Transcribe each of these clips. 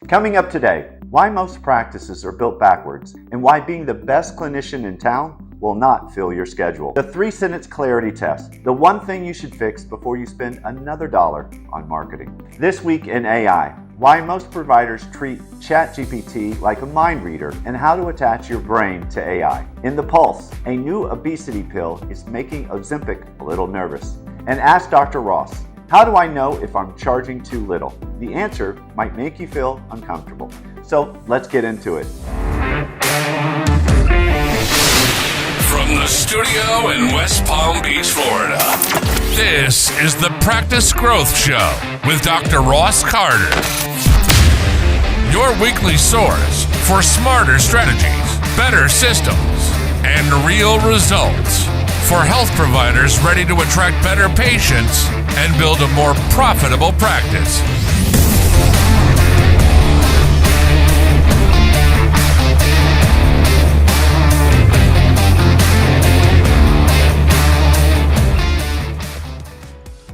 Coming up today, why most practices are built backwards and why being the best clinician in town will not fill your schedule. The 3-sentence clarity test, the one thing you should fix before you spend another dollar on marketing. This week in AI, why most providers treat ChatGPT like a mind reader and how to attach your brain to AI. In the Pulse, a new obesity pill is making Ozempic a little nervous. And ask Dr. Ross, how do I know if I'm charging too little? The answer might make you feel uncomfortable. So let's get into it. From the studio in West Palm Beach, Florida, this is the Practice Growth Show with Dr. Ross Carter. Your weekly source for smarter strategies, better systems, and real results for health providers ready to attract better patients and build a more profitable practice.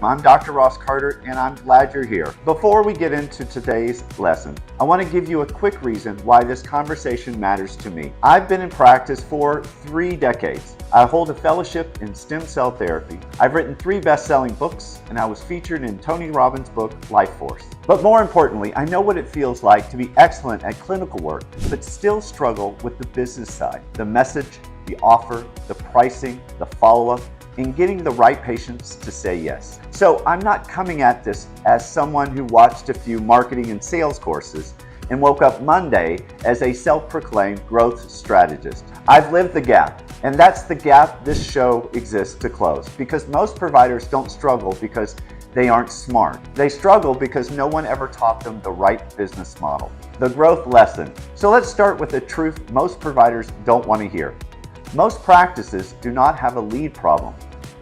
I'm Dr. Ross Carter, and I'm glad you're here. Before we get into today's lesson, I want to give you a quick reason why this conversation matters to me. I've been in practice for 3 decades. I hold a fellowship in stem cell therapy. I've written 3 best-selling books, and I was featured in Tony Robbins' book, Life Force. But more importantly, I know what it feels like to be excellent at clinical work, but still struggle with the business side, the message, the offer, the pricing, the follow-up, and getting the right patients to say yes. So I'm not coming at this as someone who watched a few marketing and sales courses and woke up Monday as a self-proclaimed growth strategist. I've lived the gap, and that's the gap this show exists to close, because most providers don't struggle because they aren't smart. They struggle because no one ever taught them the right business model, the growth lesson. So let's start with the truth most providers don't want to hear. Most practices do not have a lead problem.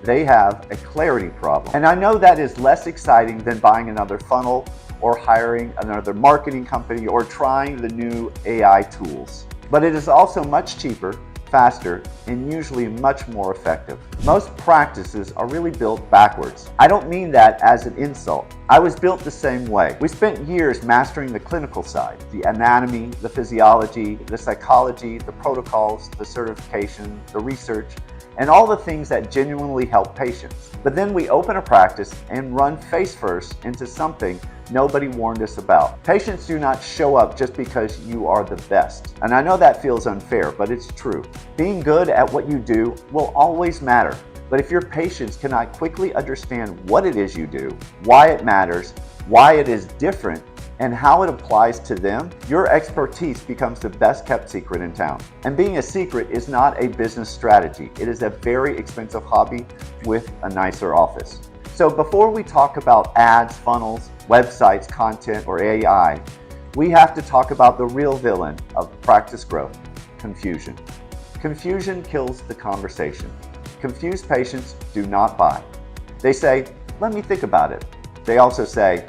They have a clarity problem. And I know that is less exciting than buying another funnel or hiring another marketing company or trying the new AI tools. But it is also much cheaper, faster, and usually much more effective. Most practices are really built backwards. I don't mean that as an insult. I was built the same way. We spent years mastering the clinical side, the anatomy, the physiology, the psychology, the protocols, the certification, the research, and all the things that genuinely help patients. But then we open a practice and run face first into something nobody warned us about. Patients do not show up just because you are the best. And I know that feels unfair, but it's true. Being good at what you do will always matter. But if your patients cannot quickly understand what it is you do, why it matters, why it is different, and how it applies to them, your expertise becomes the best kept secret in town. And being a secret is not a business strategy. It is a very expensive hobby with a nicer office. So before we talk about ads, funnels, websites, content, or AI, we have to talk about the real villain of practice growth, confusion. Confusion kills the conversation. Confused patients do not buy. They say, let me think about it. They also say,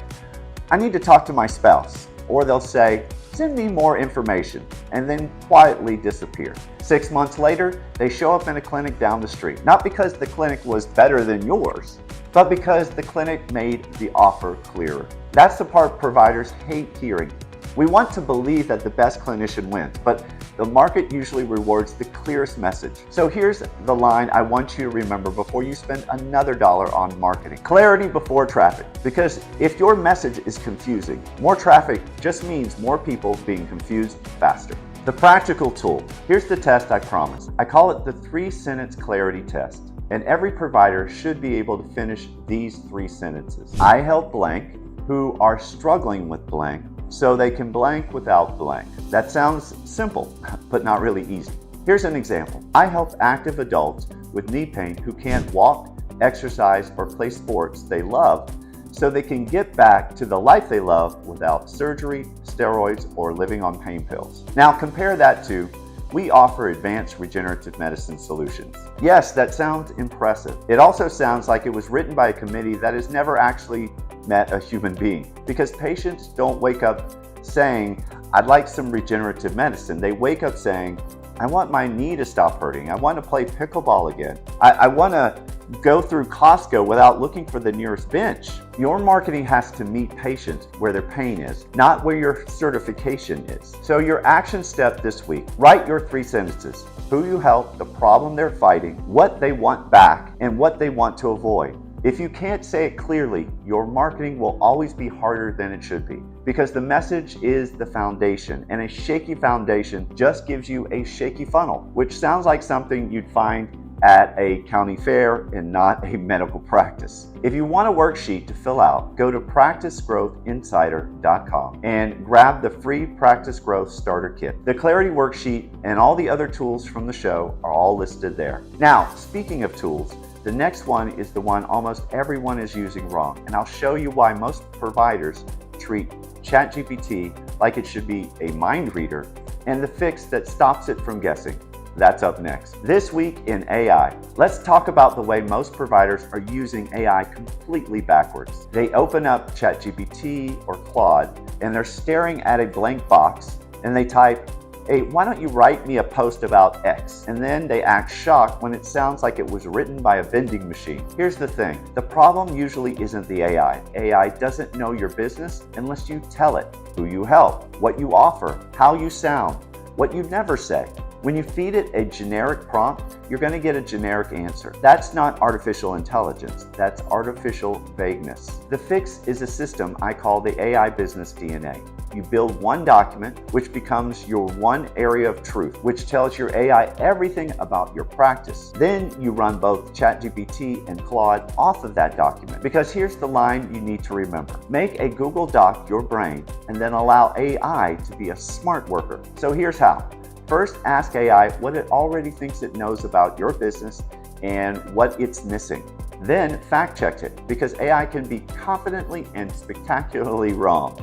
I need to talk to my spouse. Or they'll say, send me more information, and then quietly disappear. 6 months later, they show up in a clinic down the street, not because the clinic was better than yours, but because the clinic made the offer clearer. That's the part providers hate hearing. We want to believe that the best clinician wins, but the market usually rewards the clearest message. So here's the line I want you to remember before you spend another dollar on marketing. Clarity before traffic. Because if your message is confusing, more traffic just means more people being confused faster. The practical tool. Here's the test I promise. I call it the 3-sentence clarity test. And every provider should be able to finish these 3 sentences. I help blank who are struggling with blank so they can blank without blank. That sounds simple, but not really easy. Here's an example. I help active adults with knee pain who can't walk, exercise, or play sports they love so they can get back to the life they love without surgery, steroids, or living on pain pills. Now compare that to we offer advanced regenerative medicine solutions. Yes, that sounds impressive. It also sounds like it was written by a committee that has never actually met a human being, because patients don't wake up saying, I'd like some regenerative medicine. They wake up saying, I want my knee to stop hurting. I want to play pickleball again. I want to go through Costco without looking for the nearest bench. Your marketing has to meet patients where their pain is, not where your certification is. So your action step this week, write your 3 sentences. Who you help, the problem they're fighting, what they want back, and what they want to avoid. If you can't say it clearly, your marketing will always be harder than it should be, because the message is the foundation, and a shaky foundation just gives you a shaky funnel, which sounds like something you'd find at a county fair and not a medical practice. If you want a worksheet to fill out, go to practicegrowthinsider.com and grab the free Practice Growth Starter Kit. The Clarity worksheet and all the other tools from the show are all listed there. Now, speaking of tools, the next one is the one almost everyone is using wrong, and I'll show you why most providers treat ChatGPT like it should be a mind reader and the fix that stops it from guessing. That's up next. This week in AI, let's talk about the way most providers are using AI completely backwards. They open up ChatGPT or Claude and they're staring at a blank box and they type, "Hey, why don't you write me a post about X?" And then they act shocked when it sounds like it was written by a vending machine. Here's the thing, the problem usually isn't the AI. AI doesn't know your business unless you tell it who you help, what you offer, how you sound, what you never say. When you feed it a generic prompt, you're going to get a generic answer. That's not artificial intelligence, that's artificial vagueness. The fix is a system I call the AI business DNA. You build one document, which becomes your one area of truth, which tells your AI everything about your practice. Then you run both ChatGPT and Claude off of that document. Because here's the line you need to remember. Make a Google Doc your brain, and then allow AI to be a smart worker. So here's how. First, ask AI what it already thinks it knows about your business and what it's missing. Then fact check it, because AI can be confidently and spectacularly wrong,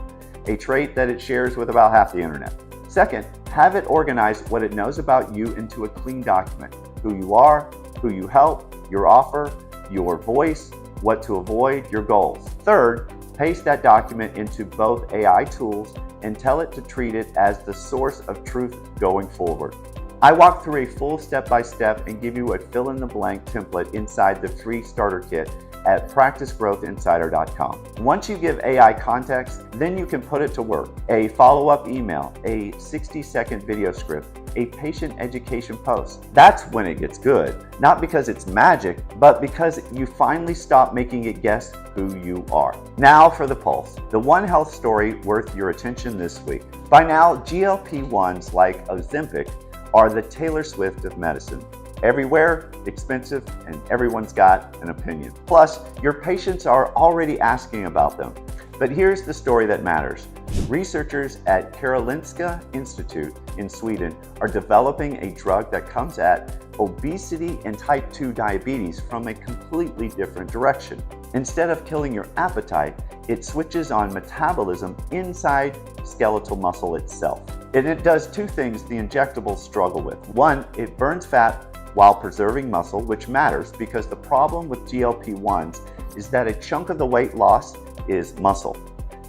a trait that it shares with about half the internet. Second, have it organize what it knows about you into a clean document. Who you are, who you help, your offer, your voice, what to avoid, your goals. Third, paste that document into both AI tools and tell it to treat it as the source of truth going forward. I walk through a full step-by-step and give you a fill-in-the-blank template inside the free starter kit at practicegrowthinsider.com. Once you give AI context, then you can put it to work. A follow-up email, a 60-second video script, a patient education post. That's when it gets good. Not because it's magic, but because you finally stop making it guess who you are. Now for the pulse. The one health story worth your attention this week. By now, GLP-1s like Ozempic are the Taylor Swift of medicine. Everywhere, expensive, and everyone's got an opinion. Plus, your patients are already asking about them. But here's the story that matters. Researchers at Karolinska Institute in Sweden are developing a drug that comes at obesity and type 2 diabetes from a completely different direction. Instead of killing your appetite, it switches on metabolism inside skeletal muscle itself. And it does two things the injectables struggle with. One, it burns fat while preserving muscle, which matters because the problem with GLP-1s is that a chunk of the weight loss is muscle.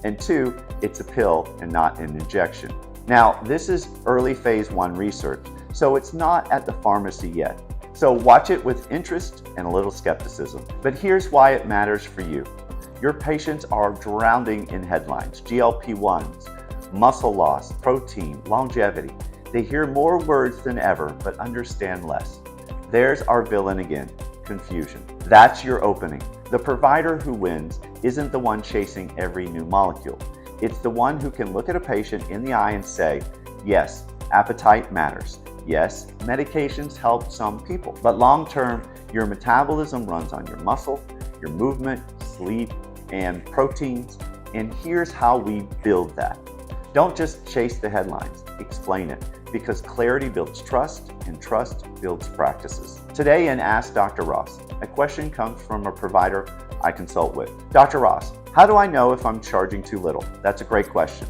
And two, it's a pill and not an injection. Now, this is early phase 1 research, so it's not at the pharmacy yet. So watch it with interest and a little skepticism. But here's why it matters for you. Your patients are drowning in headlines, GLP-1s, muscle loss, protein, longevity. They hear more words than ever, but understand less. There's our villain again, confusion. That's your opening. The provider who wins isn't the one chasing every new molecule. It's the one who can look at a patient in the eye and say, yes, appetite matters. Yes, medications help some people, but long-term, your metabolism runs on your muscle, your movement, sleep, and proteins, and here's how we build that. Don't just chase the headlines, explain it, because clarity builds trust, and trust builds practices. Today in Ask Dr. Ross, a question comes from a provider I consult with. Dr. Ross, how do I know if I'm charging too little? That's a great question.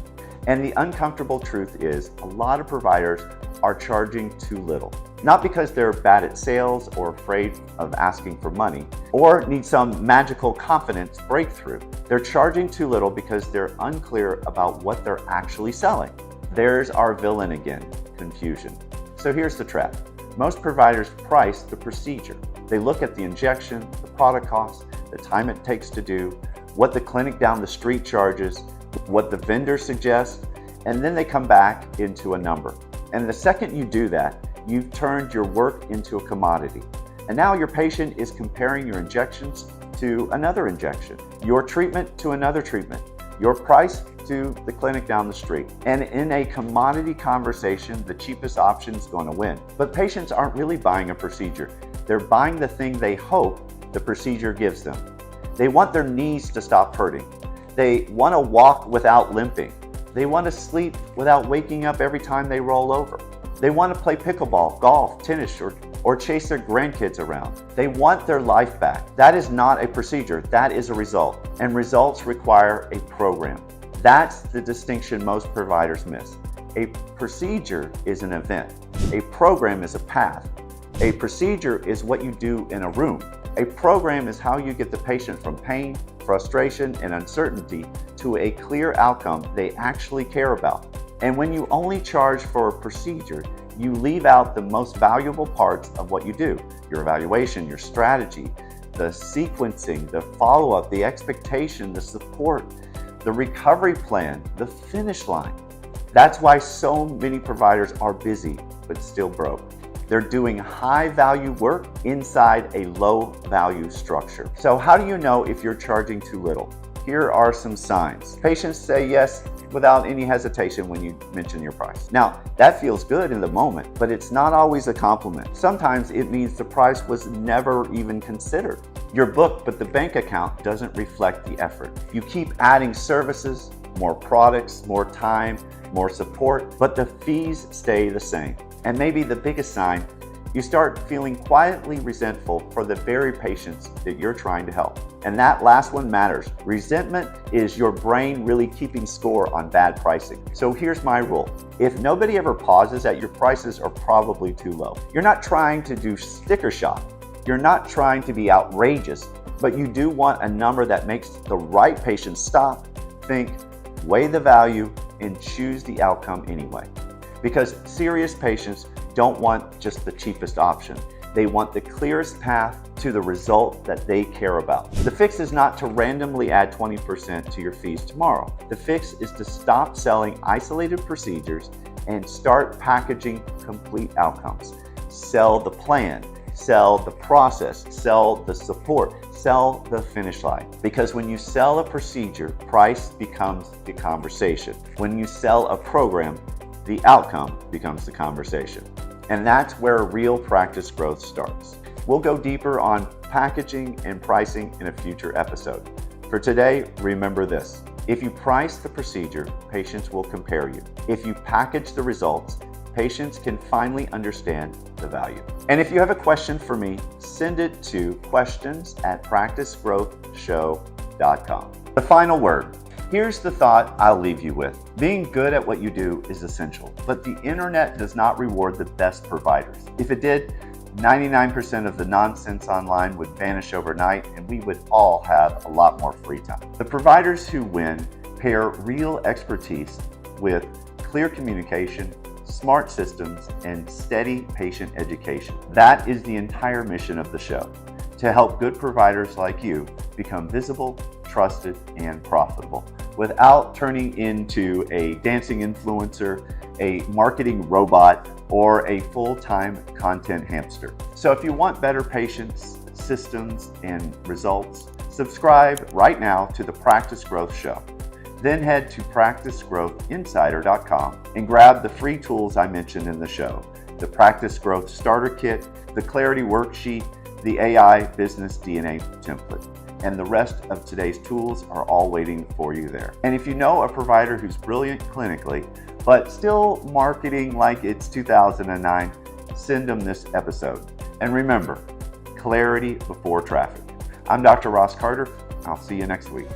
And the uncomfortable truth is a lot of providers are charging too little. Not because they're bad at sales or afraid of asking for money or need some magical confidence breakthrough. They're charging too little because they're unclear about what they're actually selling. There's our villain again, confusion. So here's the trap. Most providers price the procedure. They look at the injection, the product cost, the time it takes to do, what the clinic down the street charges, what the vendor suggests, and then they come back into a number. And the second you do that, you've turned your work into a commodity. And now your patient is comparing your injections to another injection, your treatment to another treatment, your price to the clinic down the street. And in a commodity conversation, the cheapest option is going to win. But patients aren't really buying a procedure. They're buying the thing they hope the procedure gives them. They want their knees to stop hurting. They want to walk without limping. They want to sleep without waking up every time they roll over. They want to play pickleball, golf, tennis, or chase their grandkids around. They want their life back. That is not a procedure, that is a result. And results require a program. That's the distinction most providers miss. A procedure is an event. A program is a path. A procedure is what you do in a room. A program is how you get the patient from pain, frustration, and uncertainty to a clear outcome they actually care about. And when you only charge for a procedure, you leave out the most valuable parts of what you do. Your evaluation, your strategy, the sequencing, the follow-up, the expectation, the support, the recovery plan, the finish line. That's why so many providers are busy, but still broke. They're doing high-value work inside a low-value structure. So how do you know if you're charging too little? Here are some signs. Patients say yes without any hesitation when you mention your price. Now, that feels good in the moment, but it's not always a compliment. Sometimes it means the price was never even considered. You're booked, but the bank account doesn't reflect the effort. You keep adding services, more products, more time, more support, but the fees stay the same. And maybe the biggest sign, you start feeling quietly resentful for the very patients that you're trying to help. And that last one matters. Resentment is your brain really keeping score on bad pricing. So here's my rule. If nobody ever pauses at your prices are probably too low. You're not trying to do sticker shock. You're not trying to be outrageous, but you do want a number that makes the right patient stop, think, weigh the value, and choose the outcome anyway. Because serious patients don't want just the cheapest option. They want the clearest path to the result that they care about. The fix is not to randomly add 20% to your fees tomorrow. The fix is to stop selling isolated procedures and start packaging complete outcomes. Sell the plan, sell the process, sell the support, sell the finish line. Because when you sell a procedure, price becomes the conversation. When you sell a program, the outcome becomes the conversation. And that's where real practice growth starts. We'll go deeper on packaging and pricing in a future episode. For today, remember this. If you price the procedure, patients will compare you. If you package the results, patients can finally understand the value. And if you have a question for me, send it to questions@practicegrowthshow.com. The final word. Here's the thought I'll leave you with. Being good at what you do is essential, but the internet does not reward the best providers. If it did, 99% of the nonsense online would vanish overnight and we would all have a lot more free time. The providers who win pair real expertise with clear communication, smart systems, and steady patient education. That is the entire mission of the show, to help good providers like you become visible, trusted, and profitable without turning into a dancing influencer, a marketing robot, or a full-time content hamster. So if you want better patients, systems, and results, subscribe right now to the Practice Growth Show. Then head to practicegrowthinsider.com and grab the free tools I mentioned in the show, the Practice Growth Starter Kit, the Clarity Worksheet, the AI Business DNA template. And the rest of today's tools are all waiting for you there. And if you know a provider who's brilliant clinically, but still marketing like it's 2009, send them this episode. And remember, clarity before traffic. I'm Dr. Ross Carter. I'll see you next week.